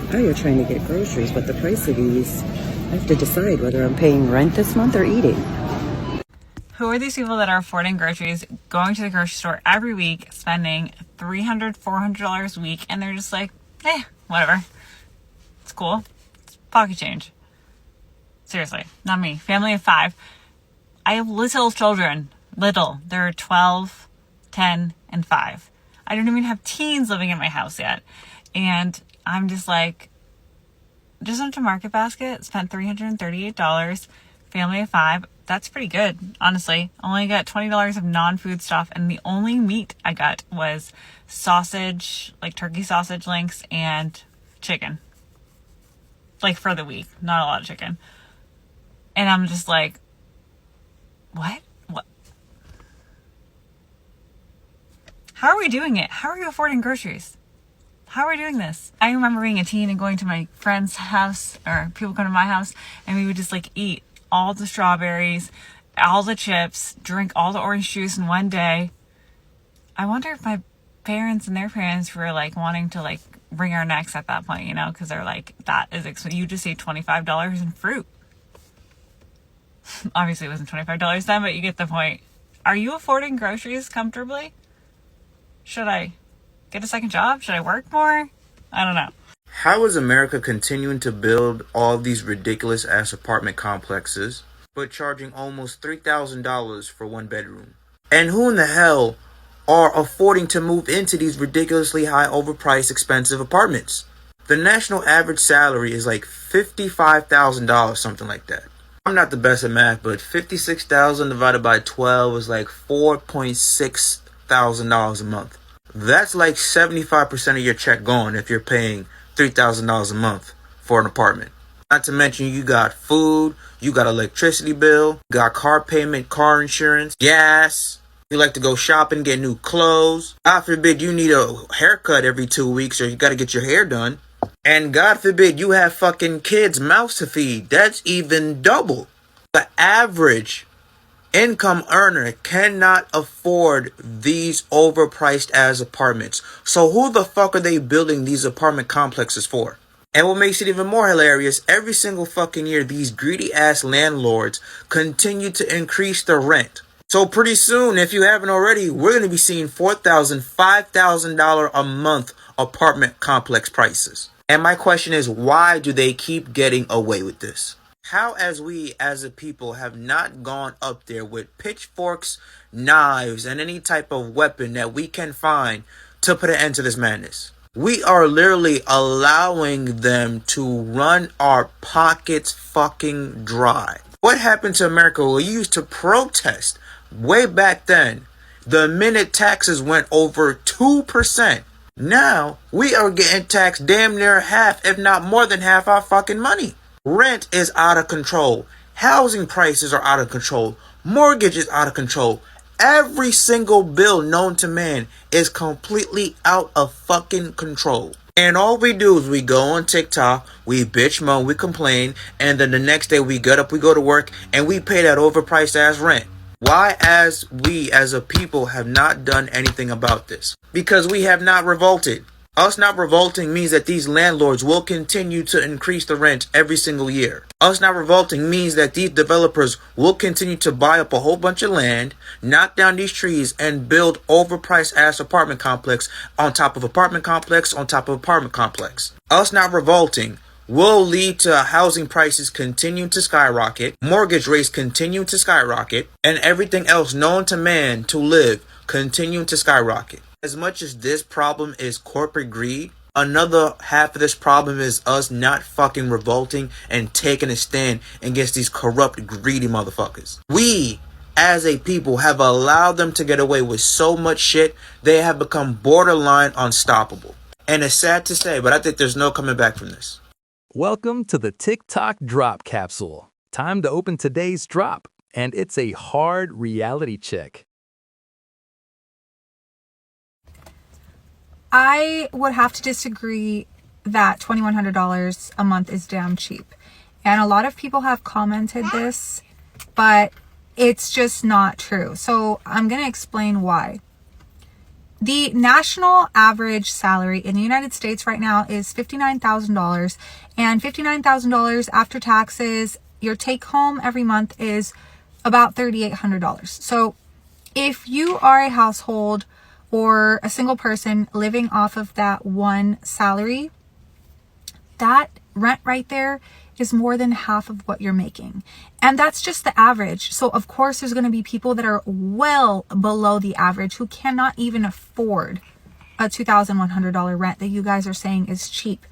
out here trying to get groceries, but the price of these, I have to decide whether I'm paying rent this month or eating. Who are these people that are affording groceries, going to the grocery store every week, spending $300, $400 a week, and they're just like, whatever. It's cool. It's pocket change. Seriously, not me. Family of 5. I have little children. Little. They're 12, 10, and 5. I don't even have teens living in my house yet. And I'm just like, just went to Market Basket, spent $338, family of 5. That's pretty good, honestly. Only got $20 of non-food stuff, and the only meat I got was sausage, like turkey sausage links, and chicken. Like for the week, not a lot of chicken. And I'm just like, what? How are we doing it? How are we affording groceries? How are we doing this? I remember being a teen and going to my friend's house, or people come to my house, and we would just like eat all the strawberries, all the chips, drink all the orange juice in one day. I wonder if my parents and their parents were like wanting to like wring our necks at that point, because they're like, that is expensive. You just ate $25 in fruit. Obviously it wasn't $25 then, but you get the point. Are you affording groceries comfortably? Should I get a second job? Should I work more? I don't know. How is America continuing to build all these ridiculous ass apartment complexes, but charging almost $3,000 for one bedroom? And who in the hell are affording to move into these ridiculously high, overpriced, expensive apartments? The national average salary is like $55,000, something like that. I'm not the best at math, but 56,000 divided by 12 is like $4.6 $1,000 a month. That's like 75% of your check gone if you're paying $3,000 a month for an apartment. Not to mention you got food, you got electricity bill, you got car payment, car insurance, gas. You like to go shopping, get new clothes. God forbid you need a haircut every 2 weeks or you got to get your hair done. And God forbid you have fucking kids' mouths to feed. That's even double. The average income earner cannot afford these overpriced ass apartments. So who the fuck are they building these apartment complexes for? And what makes it even more hilarious, every single fucking year, these greedy ass landlords continue to increase the rent. So pretty soon, if you haven't already, we're going to be seeing $4,000, $5,000 a month apartment complex prices. And my question is, why do they keep getting away with this? How, as we as a people have not gone up there with pitchforks, knives, and any type of weapon that we can find to put an end to this madness? We are literally allowing them to run our pockets fucking dry. What happened to America? We used to protest way back then. The minute taxes went over 2%. Now we are getting taxed damn near half, if not more than half our fucking money. Rent is out of control. Housing prices are out of control. Mortgage is out of control. Every single bill known to man is completely out of fucking control. And all we do is we go on TikTok, we bitch moan, we complain, and then the next day we get up, we go to work, and we pay that overpriced ass rent. Why, as we as a people have not done anything about this? Because we have not revolted. Us not revolting means that these landlords will continue to increase the rent every single year. Us not revolting means that these developers will continue to buy up a whole bunch of land, knock down these trees, and build overpriced ass apartment complex on top of apartment complex on top of apartment complex. Us not revolting will lead to housing prices continuing to skyrocket, mortgage rates continuing to skyrocket, and everything else known to man to live continuing to skyrocket. As much as this problem is corporate greed, another half of this problem is us not fucking revolting and taking a stand against these corrupt, greedy motherfuckers. We, as a people, have allowed them to get away with so much shit, they have become borderline unstoppable. And it's sad to say, but I think there's no coming back from this. Welcome to the TikTok Drop Capsule. Time to open today's drop, and it's a hard reality check. I would have to disagree that $2,100 a month is damn cheap. And a lot of people have commented this, but it's just not true. So I'm going to explain why. The national average salary in the United States right now is $59,000, and $59,000 after taxes, your take home every month is about $3,800. So if you are a household or a single person living off of that one salary, that rent right there is more than half of what you're making. And that's just the average. So of course there's going to be people that are well below the average who cannot even afford a $2,100 rent that you guys are saying is cheap.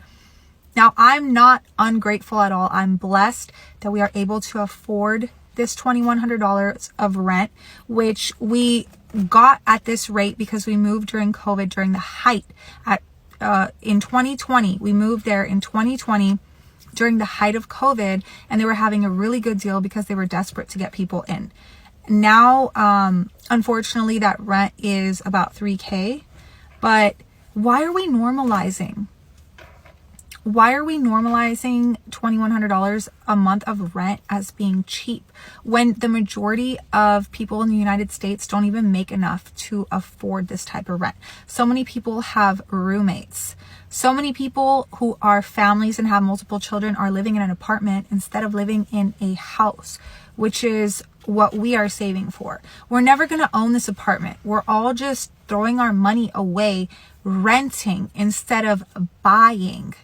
Now, I'm not ungrateful at all. I'm blessed that we are able to afford this $2,100 of rent, which we got at this rate because we moved during COVID, during the height in 2020. We moved there in 2020 during the height of COVID, and they were having a really good deal because they were desperate to get people in. Now, unfortunately, that rent is about $3,000. But why are we normalizing? Why are we normalizing $2,100 a month of rent as being cheap when the majority of people in the United States don't even make enough to afford this type of rent? So many people have roommates. So many people who are families and have multiple children are living in an apartment instead of living in a house, which is what we are saving for. We're never going to own this apartment. We're all just throwing our money away, renting instead of buying.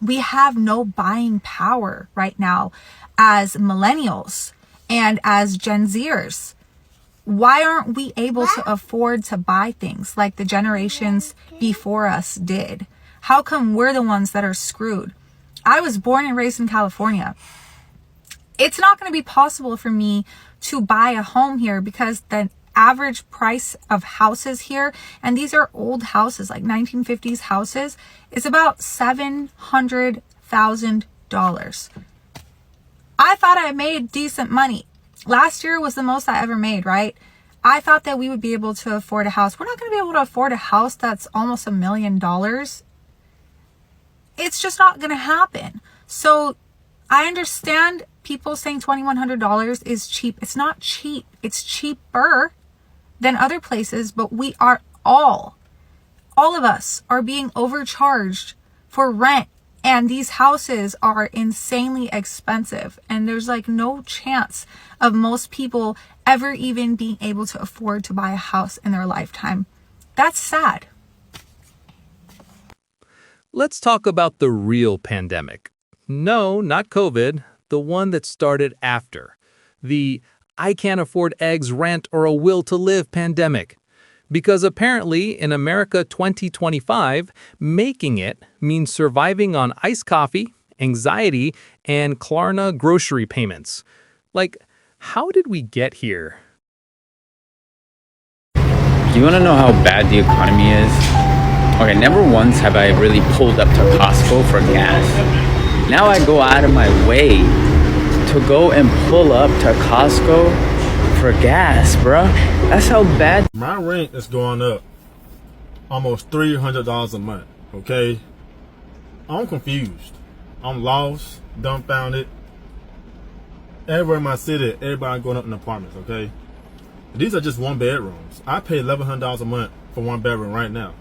We have no buying power right now as millennials and as Gen Zers. Why aren't we able to afford to buy things like the generations before us did? How come we're the ones that are screwed? I was born and raised in California. It's not going to be possible for me to buy a home here because the average price of houses here, and these are old houses, like 1950s houses, is about $700,000. I thought I made decent money. Last year was the most I ever made, right? I thought that we would be able to afford a house. We're not going to be able to afford a house that's almost $1 million. It's just not going to happen. So I understand people saying $2,100 is cheap. It's not cheap. It's cheaper than other places, but we are all of us are being overcharged for rent, and these houses are insanely expensive, and there's like no chance of most people ever even being able to afford to buy a house in their lifetime. That's sad. Let's talk about the real pandemic. No, not COVID, the one that started after. The I can't afford eggs, rent, or a will to live pandemic. Because apparently in America 2025, making it means surviving on iced coffee, anxiety, and Klarna grocery payments. Like, how did we get here? Do you want to know how bad the economy is? Okay, never once have I really pulled up to Costco for gas. Now I go out of my way to go and pull up to Costco for gas, bruh. That's how bad. My rent is going up almost $300 a month, okay? I'm confused. I'm lost, dumbfounded. Everywhere in my city, everybody going up in apartments, okay? These are just one bedrooms. I pay $1,100 a month for one bedroom right now.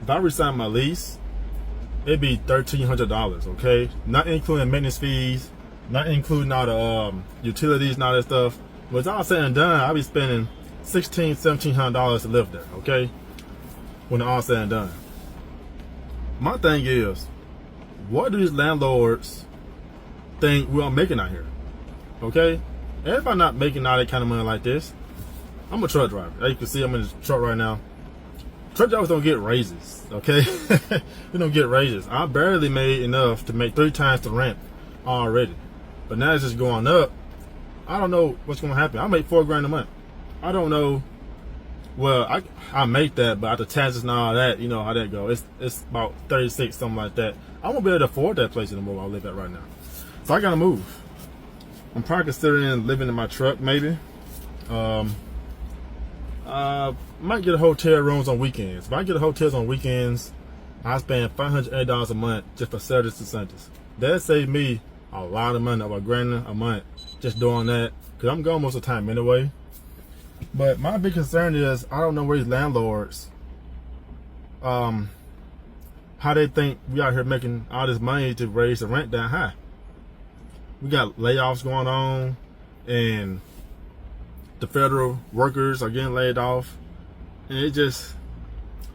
If I resign my lease, it'd be $1,300, okay? Not including maintenance fees, not including all the utilities and all that stuff. When it's all said and done, I'll be spending $1,600, $1,700 to live there, okay? When it's all said and done. My thing is, what do these landlords think we're making out here? Okay? If I'm not making all that kind of money like this, I'm a truck driver. As you can see, I'm in the truck right now. Truck drivers don't get raises, okay? We don't get raises. I barely made enough to make 3 times the rent already. But now it's just going up. I don't know what's going to happen. I make $4 grand a month. I don't know. Well, I make that, but after taxes and all that, you know how that goes. It's about 36, something like that. I won't be able to afford that place anymore where I live at right now. So I got to move. I'm probably considering living in my truck, maybe. Might get a hotel rooms on weekends. If I get a hotels on weekends, I spend $580 a month just for Saturdays and Sundays. That saved me a lot of money, about $1 grand a month, just doing that. Cause I'm gone most of the time anyway. But my big concern is I don't know where these landlords how they think we out here making all this money to raise the rent that high. We got layoffs going on, and the federal workers are getting laid off, and it just,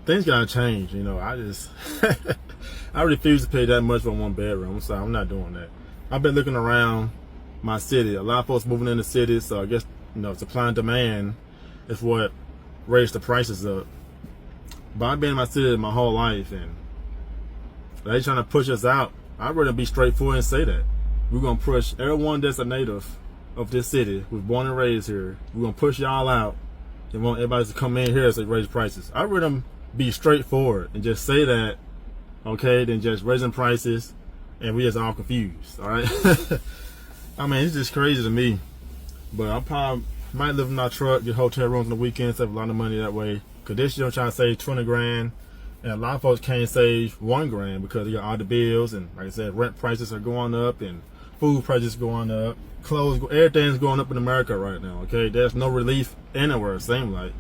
things gotta change. You know, I refuse to pay that much for one bedroom. So I'm not doing that. I've been looking around my city. A lot of folks moving in the city, so I guess, you know, supply and demand is what raised the prices up. But I've been in my city my whole life, and they trying to push us out. I'd rather be straightforward and say that. We're gonna push everyone that's a native of this city, who's born and raised here. We're gonna push y'all out and want everybody to come in here and raise prices. I'd rather be straightforward and just say that, okay, than just raising prices and we just all confused, all right? I mean, it's just crazy to me. But I probably might live in my truck, get hotel rooms on the weekends, save a lot of money that way. Cause this year I'm trying to save 20 grand. And a lot of folks can't save 1 grand because they got all the bills, and like I said, rent prices are going up and food prices going up, clothes, everything's going up in America right now. Okay, there's no relief anywhere. It seems like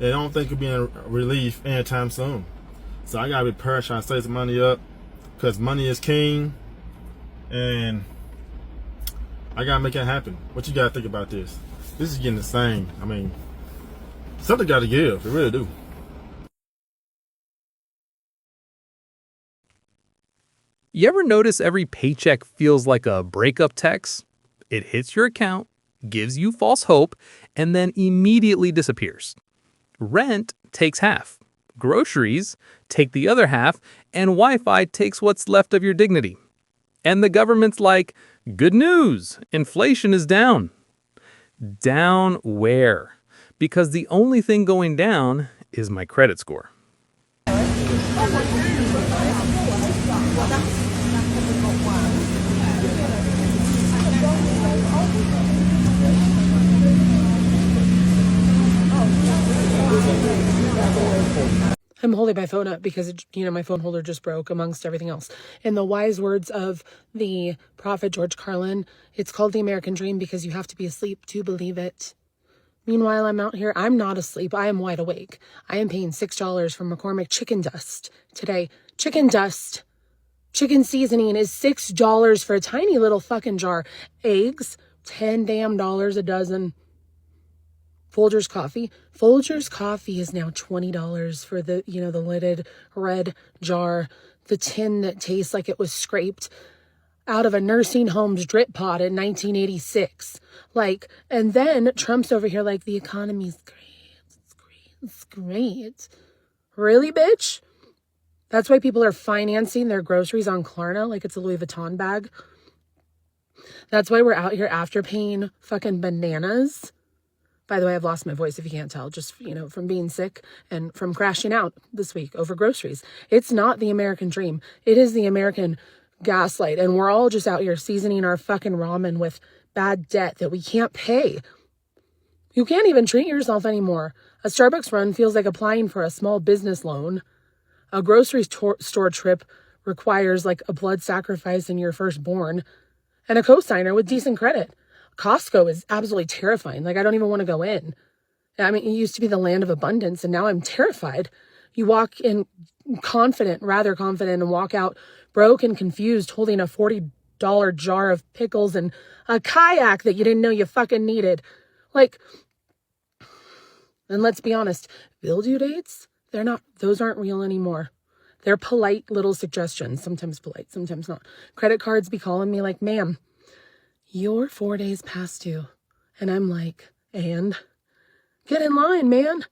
they don't think it'll be a relief anytime soon. So I gotta be prepared, trying to save some money up, because money is king, and I gotta make it happen. What you gotta think about this? This is getting insane. I mean, something gotta give. It really do. You ever notice every paycheck feels like a breakup text? It hits your account, gives you false hope, and then immediately disappears. Rent takes half. Groceries take the other half, and Wi-Fi takes what's left of your dignity. And the government's like, good news, inflation is down. Down where? Because the only thing going down is my credit score. I'm holding my phone up because, my phone holder just broke amongst everything else. In the wise words of the prophet George Carlin, it's called the American dream because you have to be asleep to believe it. Meanwhile, I'm out here. I'm not asleep. I am wide awake. I am paying $6 for McCormick chicken dust today. Chicken dust. Chicken seasoning is $6 for a tiny little fucking jar. Eggs, $10 damn a dozen. Folgers coffee. Folgers coffee is now $20 for the, the lidded red jar. The tin that tastes like it was scraped out of a nursing home's drip pot in 1986. And then Trump's over here like, the economy's great. It's great. It's great. Really, bitch? That's why people are financing their groceries on Klarna like it's a Louis Vuitton bag. That's why we're out here afterpaying fucking bananas. By the way, I've lost my voice if you can't tell, just, from being sick and from crashing out this week over groceries. It's not the American dream. It is the American gaslight. And we're all just out here seasoning our fucking ramen with bad debt that we can't pay. You can't even treat yourself anymore. A Starbucks run feels like applying for a small business loan. A grocery store trip requires a blood sacrifice in your firstborn. And a cosigner with decent credit. Costco is absolutely terrifying. I don't even want to go in. I mean, it used to be the land of abundance, and now I'm terrified. You walk in rather confident, and walk out broke and confused, holding a $40 jar of pickles and a kayak that you didn't know you fucking needed. And let's be honest, bill due dates, those aren't real anymore. They're polite little suggestions, sometimes polite, sometimes not. Credit cards be calling me like, ma'am, you're 4 days past due. And I'm like, and? Get in line, man.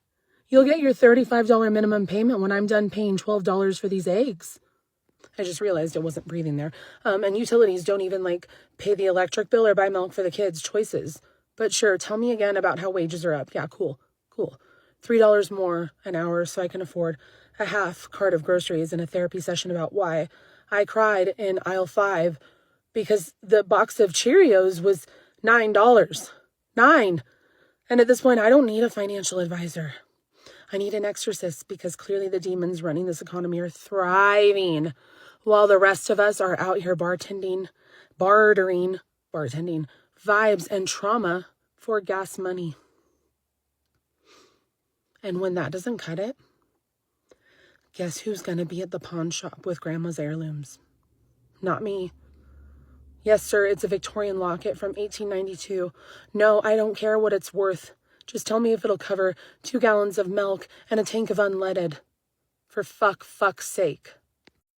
You'll get your $35 minimum payment when I'm done paying $12 for these eggs. I just realized I wasn't breathing there. And utilities don't even pay the electric bill or buy milk for the kids. Choices. But sure, tell me again about how wages are up. Yeah, cool. $3 more an hour so I can afford a half cart of groceries and a therapy session about why I cried in aisle 5 because the box of Cheerios was $9. $9. And at this point, I don't need a financial advisor. I need an exorcist because clearly the demons running this economy are thriving while the rest of us are out here bartending vibes and trauma for gas money. And when that doesn't cut it, Guess who's gonna be at the pawn shop with Grandma's heirlooms? Not me. Yes, sir, it's a Victorian locket from 1892. No, I don't care what it's worth. Just tell me if it'll cover 2 gallons of milk and a tank of unleaded. For fuck's sake.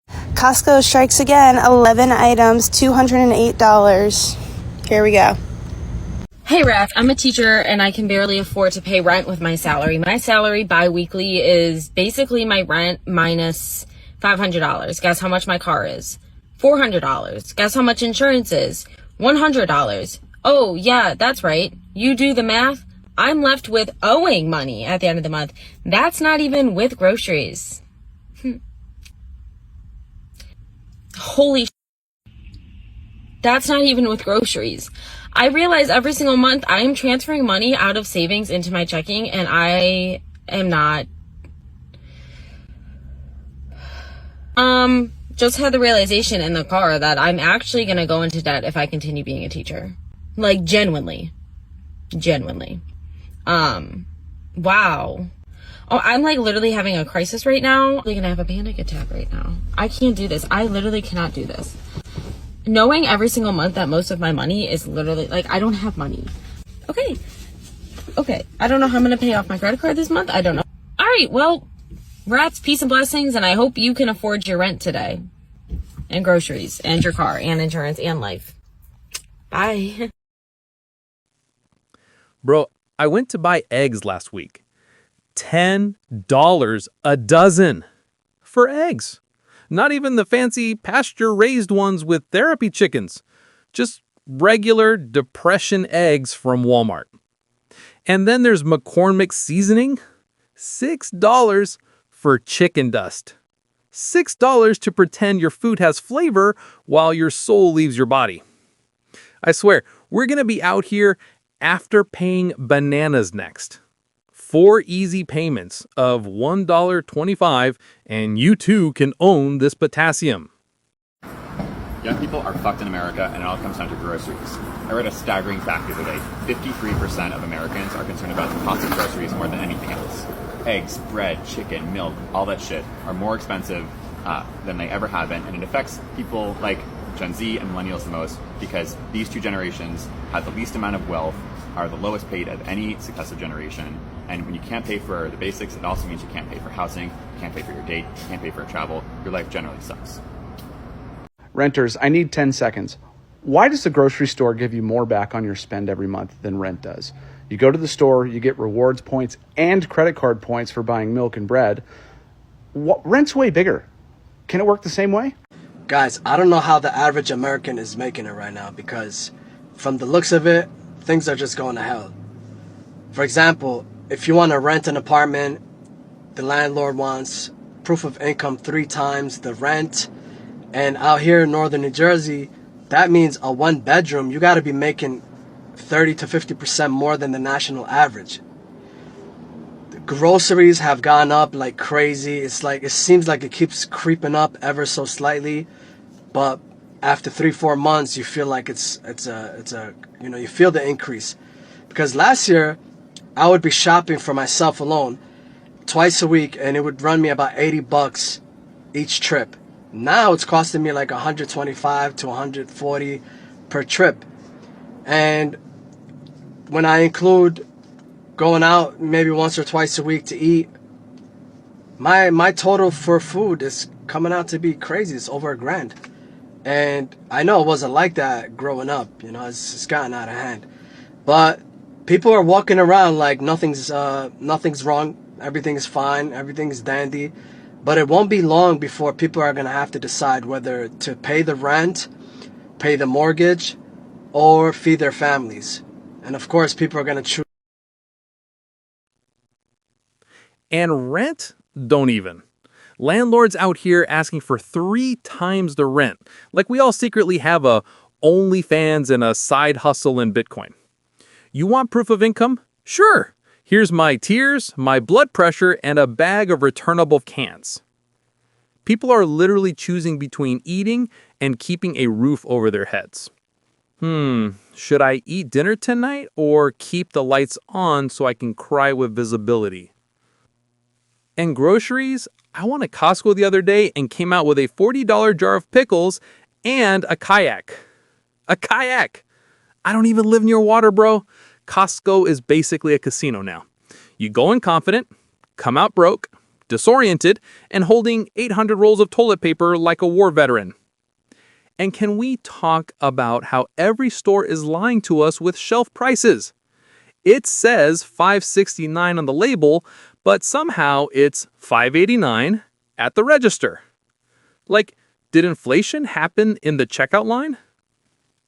Costco strikes again. 11 items, $208. Here we go. Hey, Raf, I'm a teacher and I can barely afford to pay rent with my salary. My salary bi-weekly is basically my rent minus $500. Guess how much my car is? $400. Guess how much insurance is? $100. Oh, yeah, that's right. You do the math. I'm left with owing money at the end of the month. That's not even with groceries. Holy that's not even with groceries. I realize every single month I am transferring money out of savings into my checking, and I am not. Just had the realization in the car that I'm actually gonna go into debt if I continue being a teacher. Like, genuinely. Wow. Oh, I'm like literally having a crisis right now. I'm gonna have a panic attack right now. I can't do this. I literally cannot do this. Knowing every single month that most of my money is literally like, I don't have money. Okay. I don't know how I'm gonna pay off my credit card this month. I don't know. All right. Well, rats, peace and blessings. And I hope you can afford your rent today and groceries and your car and insurance and life. Bye. Bro, I went to buy eggs last week. $10 a dozen for eggs. Not even the fancy pasture-raised ones with therapy chickens. Just regular depression eggs from Walmart. And then there's McCormick seasoning. $6 for chicken dust. $6 to pretend your food has flavor while your soul leaves your body. I swear, we're going to be out here after paying bananas next. 4 easy payments of $1.25, and you too can own this potassium. Young people are fucked in America, and it all comes down to groceries. I read a staggering fact the other day. 53% of Americans are concerned about the cost of groceries more than anything else. Eggs, bread, chicken, milk, all that shit are more expensive than they ever have been, and it affects people like Gen Z and millennials the most because these two generations have the least amount of wealth, are the lowest paid of any successive generation, and when you can't pay for the basics, it also means you can't pay for housing, you can't pay for your date, you can't pay for travel, your life generally sucks. Renters, I need 10 seconds. Why does the grocery store give you more back on your spend every month than rent does? You go to the store, you get rewards points and credit card points for buying milk and bread. Rent's way bigger. Can it work the same way? Guys, I don't know how the average American is making it right now because from the looks of it, things are just going to hell. For example, if you want to rent an apartment, the landlord wants proof of income 3 times the rent. And out here in northern New Jersey, that means a 1-bedroom, you got to be making 30 to 50% more than the national average. The groceries have gone up like crazy. It's like, it seems like it keeps creeping up ever so slightly, but after 3-4 months, you feel like it's a you feel the increase. Because last year, I would be shopping for myself alone twice a week, and it would run me about $80 each trip. Now it's costing me like $125 to $140 per trip. And when I include going out maybe once or twice a week to eat, my total for food is coming out to be crazy. It's over $1,000. And I know it wasn't like that growing up. It's gotten out of hand. But people are walking around like nothing's wrong. Everything's fine. Everything's dandy. But it won't be long before people are going to have to decide whether to pay the rent, pay the mortgage, or feed their families. And of course, people are going to choose. And rent? Don't even. Landlords out here asking for 3 times the rent, like we all secretly have a OnlyFans and a side hustle in Bitcoin. You want proof of income? Sure. Here's my tears, my blood pressure, and a bag of returnable cans. People are literally choosing between eating and keeping a roof over their heads. Should I eat dinner tonight or keep the lights on so I can cry with visibility? And groceries? I went to Costco the other day and came out with a $40 jar of pickles and a kayak. A kayak! I don't even live near water, bro. Costco is basically a casino now. You go in confident, come out broke, disoriented, and holding 800 rolls of toilet paper like a war veteran. And can we talk about how every store is lying to us with shelf prices? It says $5.69 on the label, but somehow it's $5.89 at the register. Like, did inflation happen in the checkout line?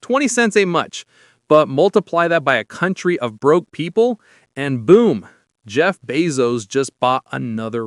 20 cents ain't much, but multiply that by a country of broke people, and boom, Jeff Bezos just bought another